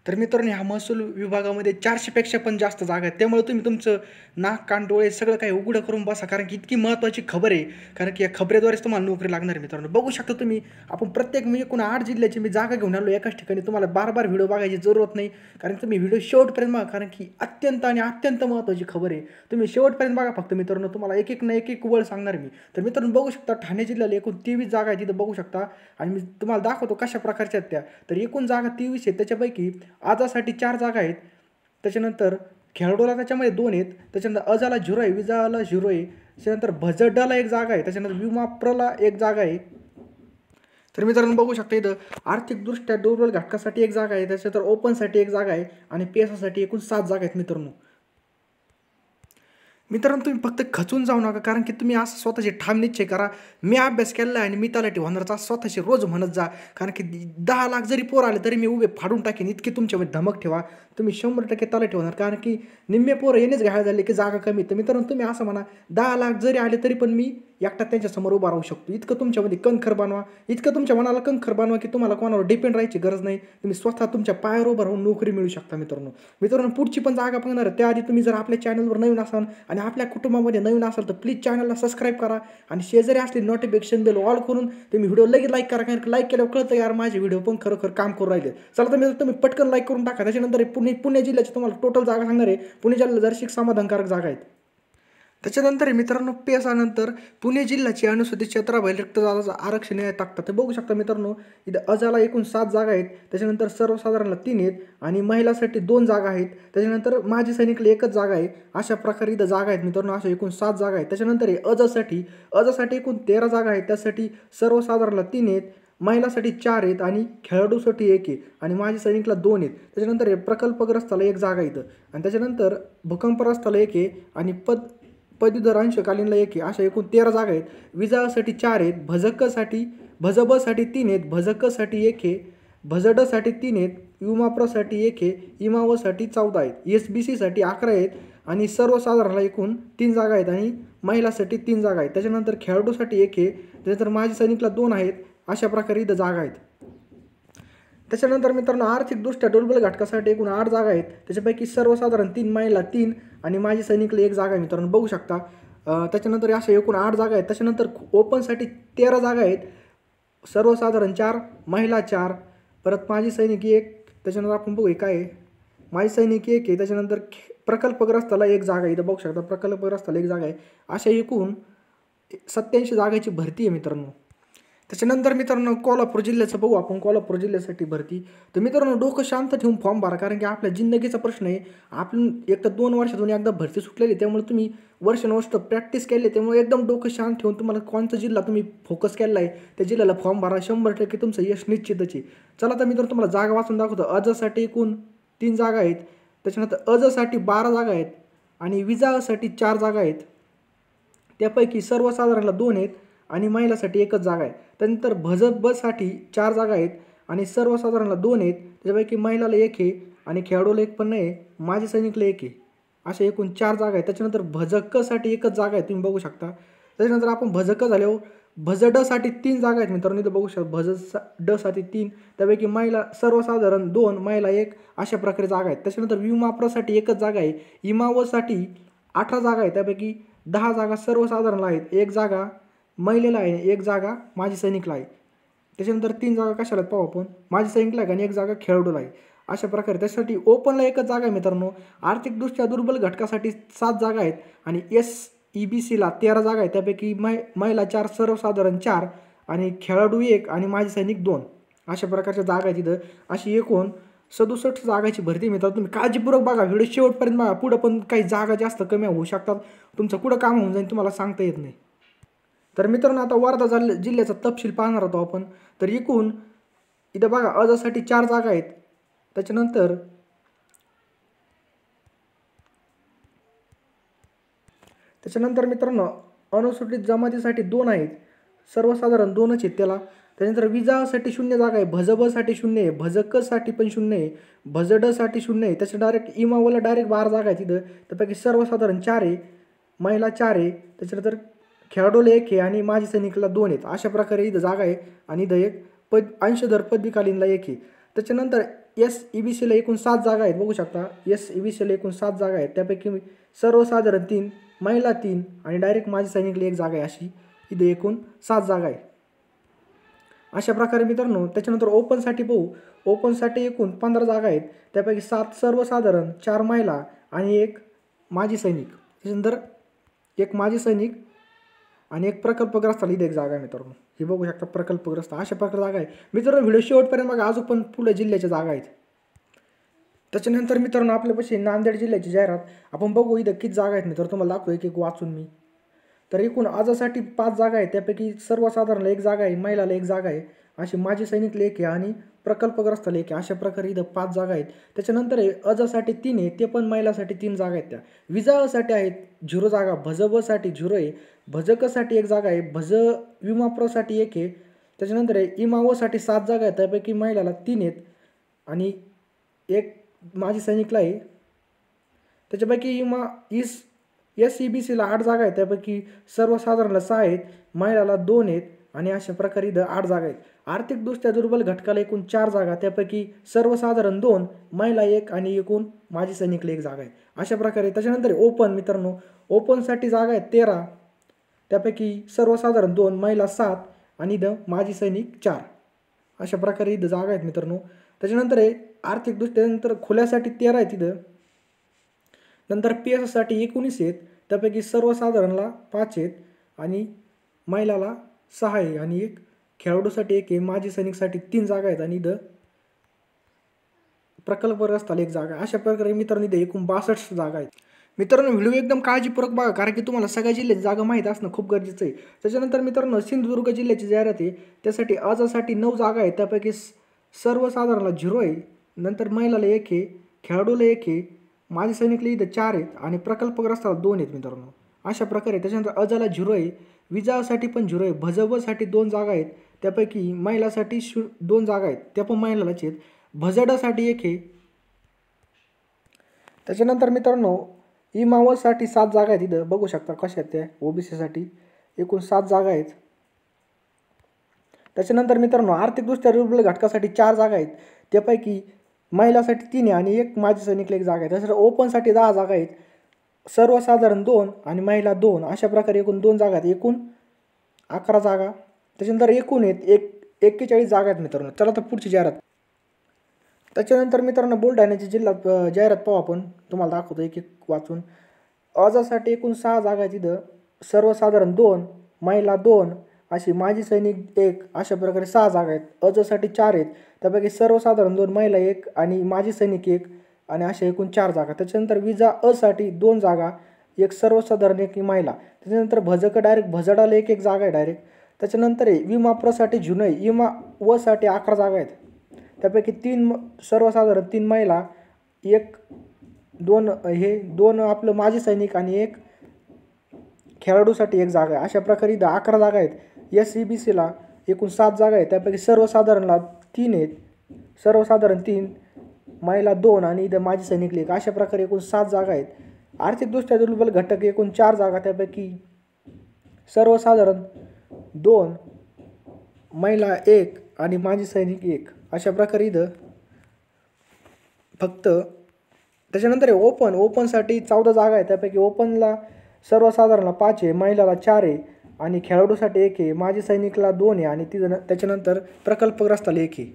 तर मित्रांनो ह्या महसूल विभागामध्ये 400 पेक्षा पण जास्त जागा आहेत. त्यामुळे तुम्ही तुमचं नाक, कान, डोळे सगळं काही उघडं करून बसा. कारण की इतकी महत्त्वाची खबर आहे. कारण की या खबरेद्वारेच तुम्हाला नोकरी लागणार आहे मित्रांनो. बघू शकता तुम्ही आपण प्रत्येक म्हणजे एकूण 8 जिल्ह्याची मी जागा घेऊन आलो एकाच ठिकाणी. तुम्हाला बार-बार व्हिडिओ बघायची जरूरत नाही. कारण तुम्ही व्हिडिओ शेवटपर्यंत बघा. कारण की अत्यंत आणि अत्यंत महत्त्वाची खबर आहे. तुम्ही शेवटपर्यंत बघा फक्त मित्रांनो. तुम्हाला एक-एक ना एक-एक वळ सांगणार मी. तर मित्रांनो बघू शकता ठाणे जिल्ह्याला एकूण 23 जागा आहेत तिथं बघू शकता आणि मी तुम्हाला दाखवतो कशा प्रकारच्या आहेत त्या. तर एकूण जागा 23 आहेत. त्याच्यापैकी आजासाठी 4 जागा आहेत. त्याच्यानंतर खेळाडूला त्याच्यामध्ये 2 आहेत. त्याच्यानंतर अजाला 0 आहे, विजाला 0 आहे. त्याच्यानंतर भजडाला 1 जागा आहे. त्याच्यानंतर विमाप्रला 1 जागा आहे. तर मित्रांनो बघू शकता इथं आर्थिकदृष्ट्या दुर्बल घटकासाठी 1 जागा आहे. त्याच्यानंतर ओपनसाठी 1 जागा आहे आणि पी-एससाठी एकूण 7 जागा आहेत मित्रांनो. मित्रांनो तुम्ही फक्त खचून जाऊ नका. कारण की तुम्ही असं स्वतःचे ठाम निश्चय करा. मी अभ्यास केला आहे आणि मी तलाठी होणारच असं स्वतःशी रोज म्हणत जा. कारण की 10 लाख जरी पोर आले तरी मी उभे फाडून टाकेन इतकी तुमच्यामध्ये धमक ठेवा. तुम्ही 100% तलाठी होणार. कारण की निम्मे पोरं येणेच घायल झाले की जागा कमी. तर मित्रांनो तुम्ही असं म्हणा 10 लाख जरी आले तरी पण मी एकटा त्यांच्यासमोर उभा राहू शकतो. इतकं तुमच्यामध्ये कणखर बनवा. इतकं तुमच्या मनाला कणखर बनवा की तुम्हाला कोणावर डिपेंड राहायची गरज नाही. तुम्ही स्वतः तुमच्या पायावर उभं राहून नोकरी मिळू शकता मित्रांनो. मित्रांनो पुढची पण जागा बघणार आहे. त्याआधी तुम्ही जर आपल्या चॅनलवर नवीन असाल आणि आपल्या कुटुंबामध्ये नवीन असाल तर प्लीज चॅनलला सबस्क्राईब करा आणि शेजारी असलेली नोटिफिकेशन बेल ऑल करून तुम्ही व्हिडिओ लगेच लाईक करा. कारण लाईक केल्यावर कळतं यार माझे व्हिडिओ पण खरोखर काम करून राहिले. चला तर तुम्ही पटकन लाईक करून टाका. त्याच्यानंतर पुणे जिल्ह्याची तुम्हाला टोटल जागा सांगणार आहे. पुणे जिल्ह्याला जरशी समाधानकारक जागा आहेत. त्याच्यानंतर मित्रांनो पेसानंतर पुणे जिल्ह्याची अनुसूचित क्षेत्राबाहेर रिक्त जागाचं आरक्षण टाकतात. ते बघू शकता मित्रांनो इथं अजाला एकूण 7 जागा आहेत. त्याच्यानंतर सर्वसाधारणला 3 आहेत आणि महिलासाठी 2 जागा आहेत. त्याच्यानंतर माजी सैनिकला 1च जागा आहे. अशा प्रकारे इथं जागा आहेत मित्रांनो. अशा एकूण 7 जागा आहेत. त्याच्यानंतर अजासाठी एकूण 13 जागा आहेत. त्यासाठी सर्वसाधारणला 3 आहेत. महिलासाठी 4 आहेत आणि खेळाडूसाठी 1 आहे आणि माजी सैनिकला 2 आहेत. त्याच्यानंतर प्रकल्पग्रस्ताला 1 जागा इथं आणि त्याच्यानंतर भूकंपग्रस्ताला 1 आहे आणि पदवीधर अंशकालीनला 1 आहे. अशा एकूण 13 जागा आहेत. विजासाठी 4 आहेत. भजबसाठी 3 आहेत. भजकसाठी 1 आहे. भजडसाठी 3 आहेत. विमाप्रसाठी 1 आहे. इमावसाठी 14 आहेत. SBCसाठी 11 आहेत आणि सर्वसाधारणला एकूण 3 जागा आहेत आणि महिलासाठी 3 जागा आहेत. त्याच्यानंतर खेळाडूसाठी 1 आहे. त्याच्यानंतर माजी सैनिकला 2 आहेत. अशा प्रकारे इथं जागा आहेत. त्याच्यानंतर मित्रांनो आर्थिकदृष्ट्या दुर्बल घटकासाठी एकूण 8 जागा आहेत. त्याच्यापैकी सर्वसाधारण 3, महिला 3 आणि माजी सैनिकला 1 जागा आहे मित्रांनो बघू शकता. त्याच्यानंतर अशा एकूण 8 जागा आहेत. त्याच्यानंतर ओपनसाठी 13 जागा आहेत. सर्वसाधारण 4, महिला 4, परत माजी सैनिक 1. त्याच्यानंतर आपण बघूया काय आहे. माजी सैनिक 1 आहे. त्याच्यानंतर प्रकल्पग्रस्ताला 1 जागा आहे. इथं बघू शकता प्रकल्पग्रस्ताला 1 जागा आहे. अशा एकूण 87 जागाची भरती आहे मित्रांनो. त्याच्यानंतर मित्रांनो कोल्हापूर जिल्ह्याचं बघू आपण. कोल्हापूर जिल्ह्यासाठी भरती. तर मित्रांनो डोकं शांत ठेवून फॉर्म भरा. कारण की आपल्या जिंदगीचा प्रश्न आहे. आपण एक तर 2 वर्षातून एकदा भरती सुटलेली. त्यामुळे तुम्ही वर्षानुवर्ष प्रॅक्टिस केली. त्यामुळे एकदम डोकं शांत ठेवून तुम्हाला कोणता जिल्हा तुम्ही फोकस केला आहे त्या जिल्ह्याला फॉर्म भरा. 100% तुमचं यश निश्चितच आहे. चला तर मित्रांनो तुम्हाला जागा वाचून दाखवतो. अजसाठी एकूण 3 जागा आहेत. त्याच्यानंतर अजसाठी 12 जागा आहेत आणि विजासाठी 4 जागा आहेत. त्यापैकी सर्वसाधारणला 2 आहेत आणि महिलासाठी 1च जागा आहे. त्यानंतर भजबसाठी 4 जागा आहेत आणि सर्वसाधारणला 2 आहेत. त्याच्यापैकी महिलाला 1 आहे आणि खेळाडूला 1 पण नाही आहे. माजी सैनिकला 1 आहे. अशा एकूण 4 जागा आहेत. त्याच्यानंतर भजकसाठी 1च जागा आहे तुम्ही बघू शकता. त्याच्यानंतर आपण भजक झाल्यावर भजडसाठी 3 जागा आहेत मित्रांनो इथं बघू शकता. भजडसाठी 3 त्यापैकी महिला सर्वसाधारण 2, महिला 1 अशा प्रकारे जागा आहेत. त्याच्यानंतर विमाप्रसाठी 1च जागा आहे. इमावसाठी 18 जागा आहेत. त्यापैकी 10 जागा सर्वसाधारणला आहेत. 1 जागा महिलेला आहे. 1 जागा माजी सैनिकला आहे. त्याच्यानंतर 3 जागा कशाला पाहू आपण. माजी सैनिकला आहे आणि 1 जागा खेळाडूला आहे. अशा प्रकारे त्यासाठी ओपनला 1च जागा आहे मित्रांनो. आर्थिकदृष्ट्या दुर्बल घटकासाठी 7 जागा आहेत आणि SEBCला 13 जागा आहेत. त्यापैकी महिला 4, सर्वसाधारण 4 आणि खेळाडू 1 आणि माजी सैनिक 2 अशा प्रकारच्या जागा आहेत तिथं. अशी एकूण 67 जागाची भरती मित्रांनो. तुम्ही काळजीपूर्वक बघा. व्हिडिओ शेवटपर्यंत बघा. पुढं पण काही जागा जास्त कमी होऊ शकतात. तुमचं कुठं काम होऊन जाईल तुम्हाला सांगता येत नाही. तर मित्रांनो आता वर्धा जिल्ह्याचा तपशील पाहणार होतो आपण. तर एकूण इथं बघा अजासाठी 4 जागा आहेत. त्याच्यानंतर मित्रांनो अनुसूचित जमातीसाठी 2 आहेत. सर्वसाधारण 2च आहेत त्याला. त्यानंतर विजासाठी 0 जागा आहे. भजबसाठी 0 आहे. भजकसाठी पण 0 आहे. भजडसाठी 0 आहे. त्याच्या डायरेक्ट इमावला डायरेक्ट 12 जागा आहे तिथं. त्यापैकी सर्वसाधारण 4 आहे. महिला 4 आहे. त्याच्यानंतर खेळाडूला 1 आहे आणि माजी सैनिकला 2 आहेत. अशा प्रकारे इथं जागा आहे आणि इथं एक अंशधर पदवीकालीनला 1 आहे. त्याच्यानंतर SEBCला एकूण 7 जागा आहेत बघू शकता. SEBCला एकूण 7 जागा आहेत, त्यापैकी सर्वसाधारण 3, महिला 3 आणि डायरेक्ट माजी सैनिकला 1 जागा आहे, अशी इथे एकूण 7 जागा आहे. अशा प्रकारे मित्रांनो त्याच्यानंतर ओपनसाठी पाहू. ओपनसाठी एकूण 15 जागा आहेत, त्यापैकी 7 सर्वसाधारण, 4 महिला आणि 1 माजी सैनिक. त्याच्यानंतर 1 माजी सैनिक आणि 1 प्रकल्पग्रस्ताला इथे 1 जागा आहे मित्रांनो. हे बघू शकता प्रकल्पग्रस्त, अशा प्रकारे जागा आहे मित्रांनो. व्हिडिओ शेवटपर्यंत बघा, अजून पण पुढे जिल्ह्याच्या जागा आहेत. त्याच्यानंतर मित्रांनो आपल्यापाशी नांदेड जिल्ह्याची जाहिरात आपण बघू. इथं किती जागा आहेत मित्रांनो, तुम्हाला दाखवू एक एक वाचून मी. तर एकूण आजसाठी 5 जागा आहेत, त्यापैकी सर्वसाधारणला 1 जागा आहे, महिलाला 1 जागा आहे, अशी माजी सैनिकला 1 आहे आणि प्रकल्पग्रस्ताला 1 आहे. अशा प्रकारे इथं 5 जागा आहेत. त्याच्यानंतर अजसाठी 3 आहे, ते पण महिलासाठी 3 जागा आहेत. त्या विजासाठी आहेत 0 जागा, भजबसाठी 0 आहे, भजकसाठी 1 जागा आहे, भज विमाप्रसाठी 1 आहे. त्याच्यानंतर इमावसाठी 7 जागा आहेत, त्यापैकी महिलाला 3 आहेत आणि 1 माजी सैनिकला आहे. त्याच्यापैकी SEBCला 8 जागा आहेत, त्यापैकी सर्वसाधारणला 6 आहेत, महिलाला 2 आहेत आणि अशा प्रकारे इथं 8 जागा आहेत. आर्थिकदृष्ट्या दुर्बल घटकाला एकूण 4 जागा, त्यापैकी सर्वसाधारण 2, महिला 1 आणि एकूण माजी सैनिकला 1 जागा आहे. अशा प्रकारे त्याच्यानंतर ओपन मित्रांनो, ओपनसाठी जागा आहेत 13, त्यापैकी सर्वसाधारण 2, महिला 7 आणि इथं माजी सैनिक 4. अशा प्रकारे इथं जागा आहेत मित्रांनो. त्याच्यानंतर आर्थिकदृष्ट्या नंतर खुल्यासाठी 13 आहेत इथं. नंतर PSसाठी 19 आहेत, त्यापैकी सर्वसाधारणला 5 आहेत आणि महिलाला 6 आहे आणि 1 खेळाडूसाठी 1 आहे, माजी सैनिकसाठी 3 जागा आहेत आणि इथं प्रकल्पग्रस्ताला 1 जागा. अशा प्रकारे मित्रांनो इथे एकूण 62 जागा आहेत. मित्रांनो व्हिडिओ एकदम काळजीपूर्वक बघा, कारण की तुम्हाला सगळ्या जिल्ह्याची जागा माहीत असणं खूप गरजेचं आहे. त्याच्यानंतर मित्रांनो सिंधुदुर्ग जिल्ह्याची जाहिरात आहे, त्यासाठी आजसाठी 9 जागा आहेत, त्यापैकी सर्वसाधारणला 0 आहे, नंतर महिलाला 1 आहे, खेळाडूला 1 आहे, माजी सैनिकला इथं 4 आहेत आणि प्रकल्पग्रस्ताला 2 आहेत मित्रांनो. अशा प्रकारे त्याच्यानंतर अजाला 0 आहे, विजासाठी पण 0 आहे, भजबसाठी 2 जागा आहेत, त्यापैकी महिलासाठी 2 जागा आहेत, त्या पण महिलालाच आहेत, भजडासाठी 1 आहे. त्याच्यानंतर मित्रांनो इमावसाठी 7 जागा आहेत, इथं बघू शकता कशा आहेत त्या. OBCसाठी एकूण 7 जागा आहेत. त्याच्यानंतर मित्रांनो आर्थिकदृष्ट्या दुर्बल घटकासाठी 4 जागा आहेत, त्यापैकी महिलासाठी 3 आहे आणि 1 माजी सैनिकला 1 जागा आहे. त्याच्यानंतर ओपनसाठी 10 जागा आहेत, सर्वसाधारण 2 आणि महिला 2. अशा प्रकारे एकूण 2 जागा आहेत, एकूण 11 जागा. त्याच्यानंतर एकूण आहेत 41 जागा आहेत मित्रांनो. चला तर पुढची जाहिरात. त्याच्यानंतर मित्रांनो बुलढाण्याची जिल्ह्यात जाहिरात पाहू आपण, तुम्हाला दाखवतो एक एक वाचून. आजसाठी एकूण 6 जागा आहेत इथं, सर्वसाधारण 2, महिला 2, अशी माजी सैनिक 1. अशा प्रकारे 6 जागा आहेत. अजसाठी 4 आहेत, त्यापैकी सर्वसाधारण 2, महिला 1 आणि माजी सैनिक 1 आणि अशा एकूण 4 जागा. त्याच्यानंतर विजा असाठी 2 जागा, 1 सर्वसाधारण 1 महिला. त्याच्यानंतर भजक डायरेक्ट भजडाला 1 जागा आहे डायरेक्ट. त्याच्यानंतर विमाप्रसाठी 0 आहे, इमा वसाठी 11 जागा आहेत, त्यापैकी 3 सर्वसाधारण, 3 महिला, 2 आपलं माजी सैनिक आणि 1 खेळाडूसाठी 1 जागा आहे. अशा प्रकारे 11 जागा आहेत. SEBCला एकूण 7 जागा आहेत, त्यापैकी सर्वसाधारणला 3 आहेत, सर्वसाधारण 3, महिला 2 आणि इथं माजी सैनिकला 1. अशा प्रकारे एकूण 7 जागा आहेत. आर्थिकदृष्ट्या दुर्बल घटक एकूण 4 जागा, त्यापैकी सर्वसाधारण 2, महिला 1 आणि माजी सैनिक 1. अशा प्रकारे इथं फक्त. त्याच्यानंतर ओपनसाठी 14 जागा आहेत, त्यापैकी ओपनला सर्वसाधारणला 5 आहे, महिलाला 4 आहे आणि खेळाडूसाठी 1 आहे, माजी सैनिकला 2 आहे आणि त्याच्यानंतर प्रकल्पग्रस्ताला 1 आहे.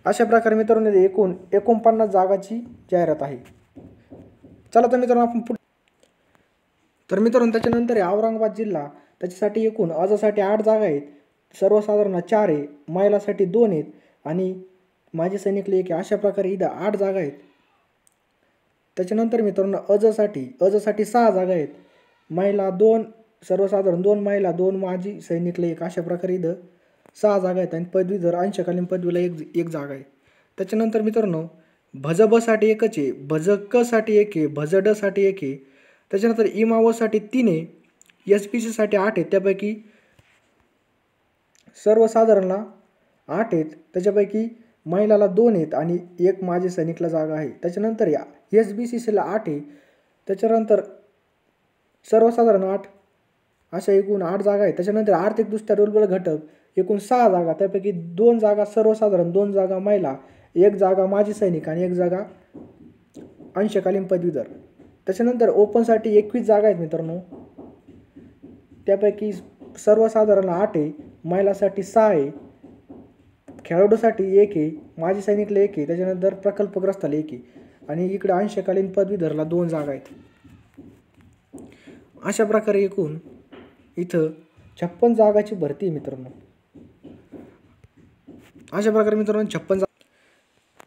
अशा प्रकारे मित्रांनो एकूण 49 जागाची जाहिरात आहे. चला तर मित्रांनो आपण तर मित्रांनो त्याच्यानंतर औरंगाबाद जिल्हा, त्याच्यासाठी एकूण आजसाठी 8 जागा आहेत, सर्वसाधारण 4 आहे, महिलासाठी 2 आहेत आणि माजी सैनिकला 1 आहे. अशा प्रकारे इथं 8 जागा आहेत. त्याच्यानंतर मित्रांनो अजसाठी 6 जागा आहेत, महिला 2, सर्वसाधारण 2, महिला 2, माजी सैनिकला 1. अशा प्रकारे इथं 6 जागा आहेत आणि पदवीधर अंशकालीन पदवीला 1 जागा आहे. त्याच्यानंतर मित्रांनो भजबसाठी 1 आहे, भजकसाठी 1 आहे, भजडसाठी 1 आहे. त्याच्यानंतर इमावसाठी 3 आहे, SPCसाठी 8 आहेत, त्यापैकी सर्वसाधारणला 8 आहेत, त्याच्यापैकी महिलाला 2 आहेत आणि 1 माजी सैनिकला जागा आहे. त्याच्यानंतर SBCला 8 आहे, त्याच्यानंतर सर्वसाधारण 8. अशा एकूण 8 जागा आहेत. त्याच्यानंतर आर्थिकदृष्ट्या दुर्बल घटक एकूण 6 जागा, त्यापैकी 2 जागा सर्वसाधारण, 2 जागा महिला, एक जागा माजी सैनिक आणि एक जागा अंशकालीन पदवीधर. त्याच्यानंतर ओपनसाठी 21 जागा आहेत मित्रांनो. त्यापैकी सर्वसाधारण 8 आहे, महिलांसाठी 6 आहे, खेळाडूसाठी 1 आहे, माजी सैनिकला 1 आहे, त्याच्यानंतर प्रकल्पग्रस्ताला 1 आहे आणि इकडे अंशकालीन पदवीधरला 2 जागा आहेत. अशा प्रकारे एकूण इथं 56 जागाची भरती आहे मित्रांनो. अशा प्रकारे मित्रांनो 56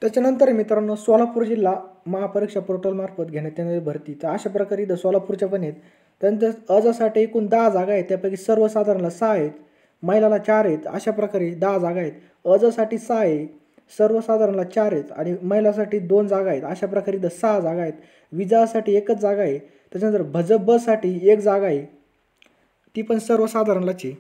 त्याच्यानंतर मित्रांनो सोलापूर जिल्हा महापरीक्षा पोर्टलमार्फत घेण्यात येणारी भरती. तर अशा प्रकारे इथं सोलापूरच्या पण आहेत. त्यानंतर असाठी एकूण 10 जागा आहेत, त्यापैकी सर्वसाधारणला 6 आहेत, महिलाला 4 आहेत. अशा प्रकारे 10 जागा आहेत. साठी 6 आहे, सर्वसाधारणला 4 आहेत आणि महिलासाठी 2 जागा आहेत. अशा प्रकारे इथं 6 जागा आहेत. विजासाठी 1च जागा आहे. त्याच्यानंतर भजप बससाठी 1 जागा आहे, ती पण सर्वसाधारणलाच आहे.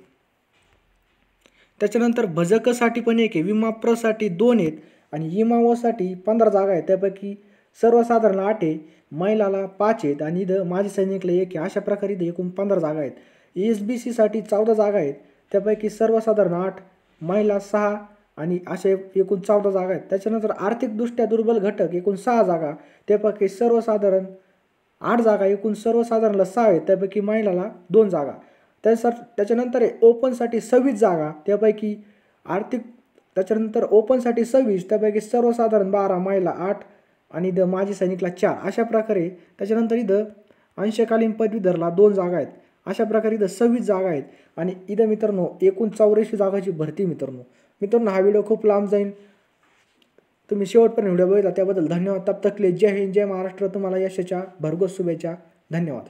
त्याच्यानंतर भजकसाठी पण 1 आहे, विमा प्रसाठी 2 आहेत आणि विमावसाठी 15 जागा आहेत. त्यापैकी सर्वसाधारण 8 आहे, महिलाला 5 आहेत आणि इथं माजी सैनिकला 1 आहे. अशा प्रकारे इथं एकूण 15 जागा आहेत. SBCसाठी 14 जागा आहेत, त्यापैकी सर्वसाधारण 8, महिला 6 आणि असे एकूण 14 जागा आहेत. त्याच्यानंतर आर्थिकदृष्ट्या दुर्बल घटक एकूण 6 जागा, त्यापैकी सर्वसाधारण 8 जागा, एकूण सर्वसाधारणला 6 आहेत, त्यापैकी महिलाला 2 जागा. त्याच्यानंतर ओपनसाठी 26 जागा, त्यापैकी त्याच्यानंतर ओपनसाठी 26, त्यापैकी सर्वसाधारण 12, महिला 8 आणि इथं माजी सैनिकला 4. अशा प्रकारे त्याच्यानंतर इथं अंशकालीन पदवीधरला 2 जागा आहेत. अशा प्रकारे इथं 26 जागा आहेत आणि इथं मित्रांनो एकूण 84 जागाची भरती मित्रांनो. हा व्हिडिओ खूप लांब जाईल. तुम्ही शेवटपर्यंत व्हिडिओ बघितला त्याबद्दल धन्यवाद. तब तक ले जय हिंद, जय महाराष्ट्र. तुम्हाला यशाच्या भरघोस शुभेच्छा. धन्यवाद.